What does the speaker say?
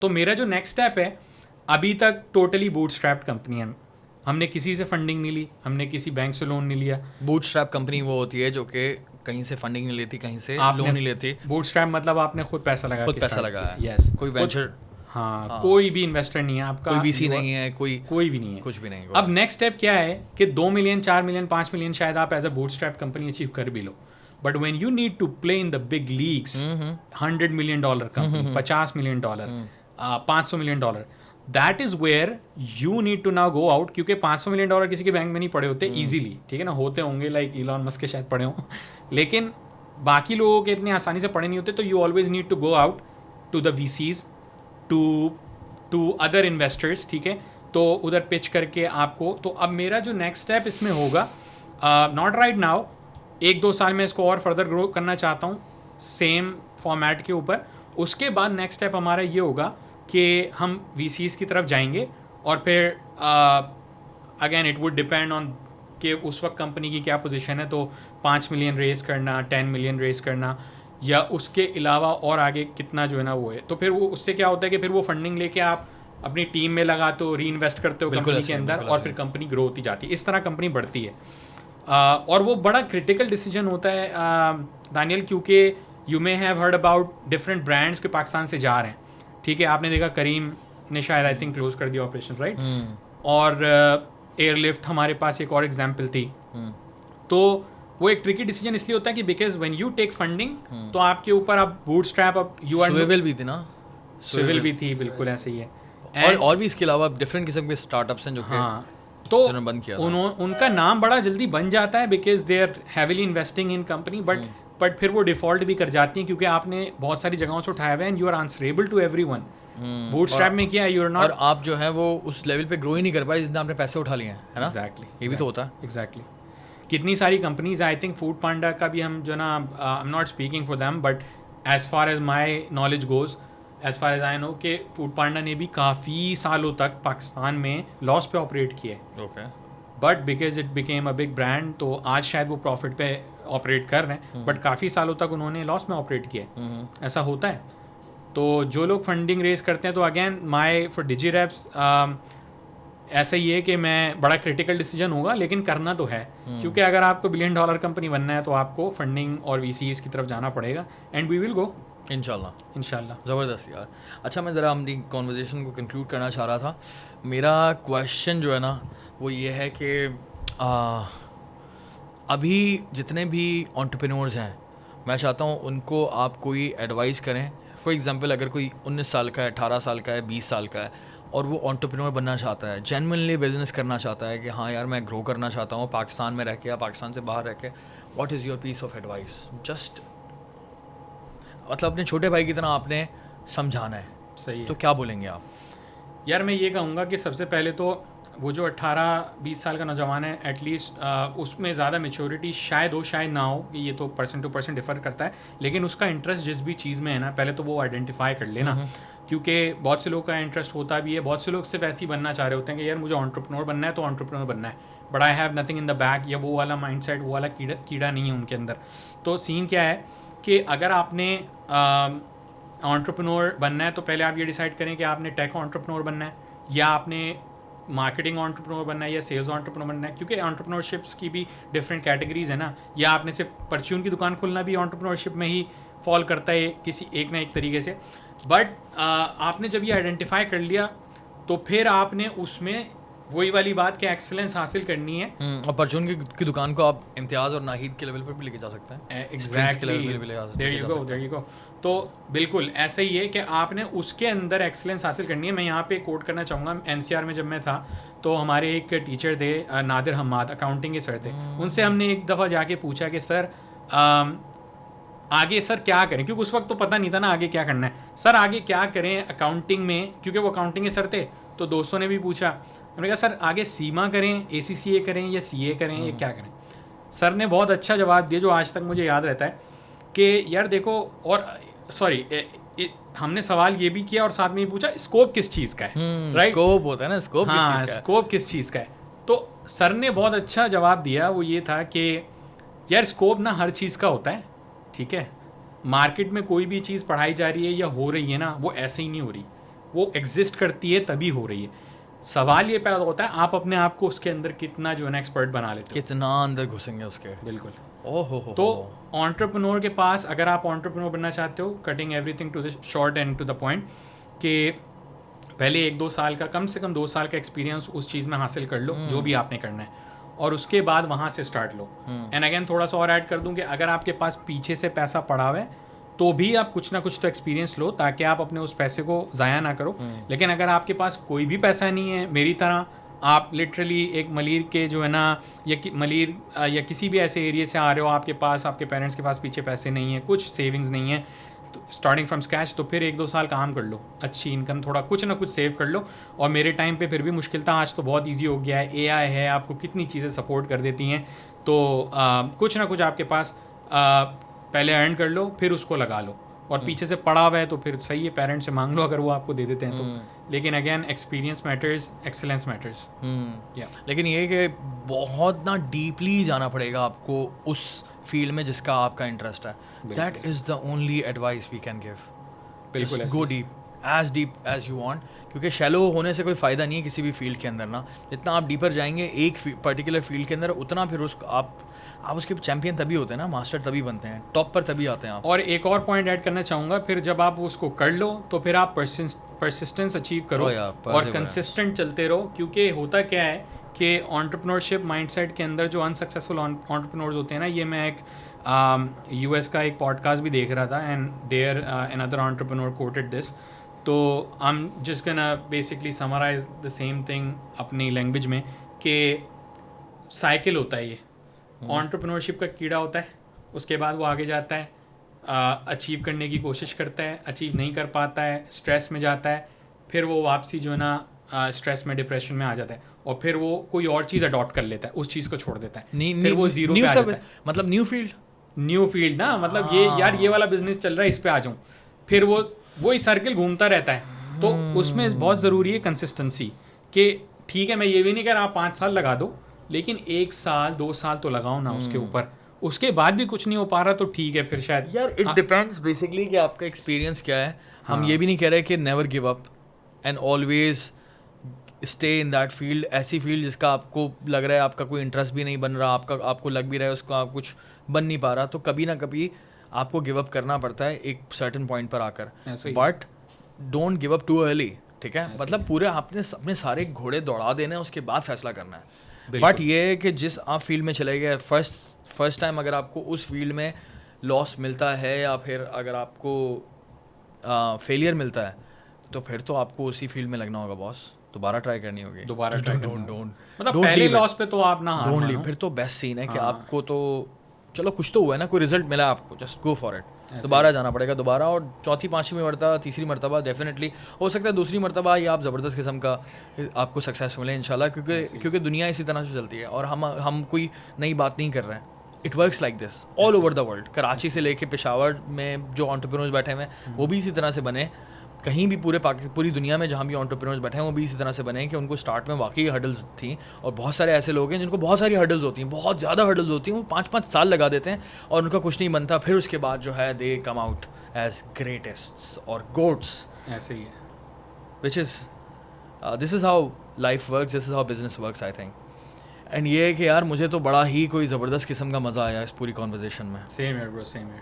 तो मेरा जो नेक्स्ट स्टेप है, अभी तक टोटली बूटस्ट्रैप्ड कंपनी है, हमने किसी से फंडिंग नहीं ली, हमने किसी बैंक से लोन नहीं लिया। बूटस्ट्रैप कंपनी वो होती है जो कि कहीं से फंडिंग नहीं लेती, कहीं से लोन नहीं लेती। बूटस्ट्रैप मतलब आपने खुद पैसा लगाया, खुद पैसा लगाया, यस, कोई वेंचर, हाँ, कोई भी इन्वेस्टर नहीं है आपका, कोई वीसी नहीं है, कोई भी नहीं है, कुछ भी नहीं। अब नेक्स्ट स्टेप क्या है कि 2 मिलियन 4 मिलियन 5 मिलियन शायद आप as a bootstrap company achieve कर भी लो, but when you need to play in the big leagues, $100 million company, $50 million, $500 million, that is where you need to now go out, क्योंकि $500 million किसी के bank में नहीं पड़े होते इजीली, ठीक है ना, होते होंगे लाइक इलॉन मस्क के शायद पड़े हों, लेकिन बाकी लोगों के इतनी आसानी से पड़े नहीं होते। तो you always need to go out to the VCs, to other investors, ठीक है, तो उधर पिच करके आपको। तो अब मेरा जो नेक्स्ट स्टेप इसमें होगा, नॉट राइट नाउ, 1-2 साल में इसको और फर्दर ग्रो करना चाहता हूँ सेम फॉर्मेट के ऊपर। उसके बाद नेक्स्ट स्टेप हमारा ये होगा कि हम वीसीज की तरफ जाएंगे, और फिर again it would depend on कि उस वक्त कंपनी की क्या पोजीशन है, तो 5 मिलियन रेस करना, 10 मिलियन रेस करना, या उसके अलावा और आगे कितना जो है ना वो है। तो फिर वो उससे क्या होता है कि फिर वो फंडिंग लेके आप अपनी टीम में लगाते हो, री इन्वेस्ट करते हो कंपनी के अंदर, और फिर कंपनी ग्रो होती जाती है, इस तरह कंपनी बढ़ती है। और वो बड़ा क्रिटिकल डिसीजन होता है दानियल, क्योंकि you may have heard about different brands के पाकिस्तान से जा रहे हैं, ठीक है, आपने देखा करीम ने शायद आई थिंक क्लोज कर दिया ऑपरेशन, राइट, और एयरलिफ्ट हमारे पास एक और एग्जाम्पल थी। तो वो एक ट्रिकी डिसीजन इसलिए होता है कि because when you take funding, तो आपके ऊपर आप बूटस्ट्रैप, अब यू आर स्विवेल भी थी ना, स्विवेल भी थी, बिल्कुल ऐसे ही है, और भी इसके अलावा डिफरेंट किस्म के स्टार्टअप्स हैं जो कि हाँ, तो बंद किया उनका नाम बड़ा जल्दी बन जाता है because they are heavily investing in company, but फिर वो डिफॉल्ट भी कर जाती हैं क्योंकि आपने बहुत सारी जगहों से उठाया हुआ है and you are answerable to everyone. Bootstrap में क्या है, यू आर नॉट, और आप जो है वो उस लेवल पे ग्रो ही नहीं कर पाए जितना आपने पैसे उठा लिए हैं, है ना। एग्जैक्टली, ये भी तो होता है। एग्जैक्टली, कितनी सारी companies, I think Food Panda का भी हम जो ना, I am not speaking for them, but as far as my knowledge goes, as far as I know, कि फूड पांडा ने भी काफ़ी सालों तक पाकिस्तान में लॉस पे ऑपरेट किया है, okay, but because it became a big brand, तो आज शायद वो प्रॉफिट पे ऑपरेट कर रहे हैं, बट काफ़ी सालों तक उन्होंने लॉस में ऑपरेट किया है, ऐसा होता है। तो जो लोग फंडिंग रेज करते हैं, तो again my for Digi Raps ऐसा ही है कि मैं, बड़ा क्रिटिकल डिसीजन होगा लेकिन करना तो है, क्योंकि अगर आपको $1 बिलियन कंपनी बनना है तो आपको फंडिंग और वीसीज की तरफ जाना पड़ेगा, एंड वी विल गो इंशाल्लाह। ज़बरदस्त यार। अच्छा, मैं ज़रा अपनी कॉन्वर्जेसन को कंक्लूड करना चाह रहा था। मेरा क्वेश्चन जो है ना वो ये है कि अभी जितने भी एंटरप्रेन्योर्स हैं, मैं चाहता हूँ उनको आप कोई एडवाइस करें। फॉर एग्जांपल, अगर कोई 19 साल का है, 18 साल का है, 20 साल का है, और वो एंटरप्रेन्योर बनना चाहता है, जेन्युइनली बिजनेस करना चाहता है कि हाँ यार मैं ग्रो करना चाहता हूँ पाकिस्तान में रह के या पाकिस्तान से बाहर रह के, what is your piece of advice? Just मतलब अपने छोटे भाई की तरह आपने समझाना है। सही है। तो क्या बोलेंगे आप? यार मैं ये कहूँगा कि सबसे पहले तो वो जो 18-20 साल का नौजवान है, एटलीस्ट उसमें ज़्यादा मेच्योरिटी शायद हो शायद ना हो, कि ये तो पर्सन टू पर्सन डिफ़र करता है, लेकिन उसका इंटरेस्ट जिस भी चीज़ में है ना, पहले तो वो आइडेंटिफाई कर लेना, क्योंकि बहुत से लोग का इंटरेस्ट होता भी है, बहुत से लोग सिर्फ ऐसे ही बनना चाह रहे होते हैं कि यार मुझे एंटरप्रेन्योर बनना है तो एंटरप्रेन्योर बनना है, but I have nothing in the back, या वो वाला माइंडसेट, वो वाला कीड़ा नहीं है उनके अंदर। तो सीन क्या है कि अगर आपने एंटरप्रेन्योर बनना है तो पहले आप ये डिसाइड करें कि आपने टेक एंटरप्रेन्योर बनना है, या आपने मार्केटिंग एंटरप्रेन्योर बनना है, या सेल्स एंटरप्रेन्योर बनना है, क्योंकि एंटरप्रेन्योरशिप्स की भी डिफरेंट कैटेगरीज है ना, या आपने सिर्फ परचून की दुकान खोलना भी एंटरप्रेन्योरशिप में ही फॉल करता है किसी एक ना एक तरीके से। बट आपने जब ये आइडेंटिफाई कर लिया तो फिर आपने उसमें वही वाली बात कि एक्सेलेंस हासिल करनी है। और परचून की दुकान को आप इम्तियाज़ और नाहिद के लेवल पर भी लेके जा सकते हैं। Exactly, there you go. तो बिल्कुल ऐसा ही है कि आपने उसके अंदर एक्सेलेंस हासिल करनी है। मैं यहाँ पे कोट करना चाहूँगा, NCR में जब मैं था तो हमारे एक टीचर थे नादिर हम्माद, अकाउंटिंग के सर थे, उनसे हमने एक दफ़ा जाके पूछा कि सर आगे सर क्या करें, क्योंकि उस वक्त तो पता नहीं था ना आगे क्या करना है, सर आगे क्या करें अकाउंटिंग में, क्योंकि वो अकाउंटिंग के सर थे। तो दोस्तों ने भी पूछा, हमने कहा सर आगे सीमा करें, ACCA करें, या CA करें, या क्या करें। सर ने बहुत अच्छा जवाब दिया जो आज तक मुझे याद रहता है कि यार देखो, और सॉरी हमने सवाल ये भी किया और साथ में ये पूछा स्कोप किस चीज़ का है, राइट? स्कोप होता है ना, स्कोप हाँ, स्कोप किस चीज़ का है। तो सर ने बहुत अच्छा जवाब दिया, वो ये था कि यार स्कोप ना हर चीज़ का होता है, ठीक है। मार्केट में कोई भी चीज़ पढ़ाई जा रही है या हो रही है ना, वो ऐसे ही नहीं हो रही, वो एग्जिस्ट करती है तभी हो रही है। सवाल ये पैदा होता है आप अपने आप को उसके अंदर कितना जो है ना एक्सपर्ट बना लेते हो, कितना अंदर घुसेंगे उसके। बिल्कुल। ओहो तो एंटरप्रेन्योर के पास अगर आप एंटरप्रेन्योर बनना चाहते हो, cutting everything to the short and to the point, कि पहले 1-2 साल का, कम से कम 2 साल का एक्सपीरियंस उस चीज़ में हासिल कर लो जो भी आपने करना है, और उसके बाद वहाँ से स्टार्ट लो। एंड अगेन थोड़ा सा और ऐड कर दूँ कि अगर आपके पास पीछे से पैसा पड़ा हुआ है तो भी आप कुछ ना कुछ तो एक्सपीरियंस लो ताकि आप अपने उस पैसे को ज़ाया ना करो। लेकिन अगर आपके पास कोई भी पैसा नहीं है, मेरी तरह आप लिटरली एक मलीर के जो है ना, मलीर या किसी भी ऐसे एरिया से आ रहे हो, आपके पास, आपके पेरेंट्स के पास पीछे पैसे नहीं है, कुछ सेविंग्स नहीं है, तो स्टार्टिंग फ्रॉम स्क्रैच, तो फिर 1-2 साल काम कर लो, अच्छी इनकम, थोड़ा कुछ ना कुछ सेव कर लो। और मेरे टाइम पे फिर भी मुश्किल था, आज तो बहुत इजी हो गया है, एआई है, आपको कितनी चीज़ें सपोर्ट कर देती हैं। तो कुछ ना कुछ आपके पास पहले अर्न कर लो, फिर उसको लगा लो, और पीछे से पड़ा हुआ है तो फिर सही है, पेरेंट्स से मांग लो अगर वो आपको दे देते हैं तो। लेकिन again experience matters, excellence matters. लेकिन ये कि बहुत ना डीपली जाना पड़ेगा आपको उस फील्ड में जिसका आपका इंटरेस्ट है। That is the only advice we can give. बिल्कुल, go deep as you want, क्योंकि शैलो होने से कोई फ़ायदा नहीं है किसी भी फील्ड के अंदर ना। जितना आप डीपर जाएंगे एक पर्टिकुलर फील्ड के अंदर, उतना फिर उसको आप उसके चैंपियन तभी होते हैं ना, मास्टर तभी बनते हैं, टॉप पर तभी आते हैं आप। और एक और पॉइंट ऐड करना चाहूँगा, फिर जब आप उसको कर लो तो फिर आप परसिस्टेंस अचीव करो और कंसिस्टेंट चलते रहो। क्योंकि होता क्या है कि एंटरप्रेन्योरशिप माइंडसेट के अंदर जो अनसक्सेसफुल एंटरप्रेन्योर्स होते हैं ना, ये मैं एक यूएस का एक पॉडकास्ट भी देख रहा था, and there another entrepreneur quoted this. तो I am just gonna basically summarize the same thing अपनी लैंग्वेज में, कि साइकिल होता है ये, एंटरप्रेन्योरशिप का कीड़ा होता है, उसके बाद वो आगे जाता है, अचीव करने की कोशिश करता है, अचीव नहीं कर पाता है, स्ट्रेस में जाता है, फिर वो वापसी जो है ना स्ट्रेस में, डिप्रेशन में आ जाता है, और फिर वो कोई और चीज़ अडॉप्ट कर लेता है, उस चीज़ को छोड़ देता है, फिर वो जीरो पे आ जाता है। मतलब न्यू फील्ड ना, मतलब ये यार ये वाला बिजनेस चल रहा है, इस पे आ जाऊँ, फिर वो सर्किल घूमता रहता है। तो उसमें बहुत ज़रूरी है कंसिस्टेंसी, कि ठीक है मैं ये भी नहीं कह रहा आप 5 साल लगा दो, लेकिन 1 साल 2 साल तो लगाओ ना उसके ऊपर, उसके बाद भी कुछ नहीं हो पा रहा तो ठीक है फिर शायद। यार इट डिपेंड्स बेसिकली कि आपका एक्सपीरियंस क्या है। हम ये भी नहीं कह रहे कि never give up and always stay in that field, ऐसी फील्ड जिसका आपको लग रहा है आपका कोई इंटरेस्ट भी नहीं बन रहा, आपको लग भी रहा है उसको आप कुछ बन नहीं पा रहा, तो कभी ना कभी आपको गिव अप करना पड़ता है एक सर्टेन पॉइंट पर आकर, but don't give up too early, ठीक है। मतलब पूरे आपने अपने सारे घोड़े दौड़ा देने हैं, उसके बाद फैसला करना है। बट ये है कि जिस आप फील्ड में चले गए, फर्स्ट टाइम अगर आपको उस फील्ड में लॉस मिलता है या फिर अगर आपको फेलियर मिलता है, तो फिर तो आपको उसी फील्ड में लगना होगा बॉस, दोबारा ट्राई करनी होगी। मतलब पहले लॉस पे तो आप ना डोंट लीव, फिर तो बेस्ट सीन है कि आपको तो चलो कुछ तो हुआ है ना, कोई रिजल्ट मिला आपको, जस्ट गो फॉर इट। दोबारा जाना पड़ेगा, दोबारा, और चौथी 5वीं मरतबा, तीसरी मरतबा डेफिनेटली हो सकता है, दूसरी मरतबा ये आप ज़बरदस्त किस्म का आपको सक्सेस मिले इंशाल्लाह, क्योंकि दुनिया इसी तरह से चलती है, और हम कोई नई बात नहीं कर रहे हैं। It works like this all over the world. Karachi से लेके पेशावर में जो एंटरप्रेन्योर्स बैठे हुए हैं वो भी इसी तरह से बने, कहीं भी पूरी दुनिया में जहाँ भी एंटरप्रेन्योर्स बैठे हैं वो भी इसी तरह से बने कि उनको स्टार्ट में वाकई हर्डल्स थी, और बहुत सारे ऐसे लोग हैं जिनको बहुत सारी हर्डल्स होती हैं, बहुत ज़्यादा हर्डल्स होती हैं, वो 5-5 साल लगा देते हैं और उनका कुछ नहीं बनता, फिर उसके बाद जो है दे कम आउट एज ग्रेटेस्ट और गोट्स। ऐसे ही है, which is this is how life works, this is how business works I think. And ये है कि यार मुझे तो बड़ा ही कोई ज़बरदस्त किस्म का मज़ा आया इस पूरी कॉन्वर्जेशन में। सेम है ब्रो, सेम है।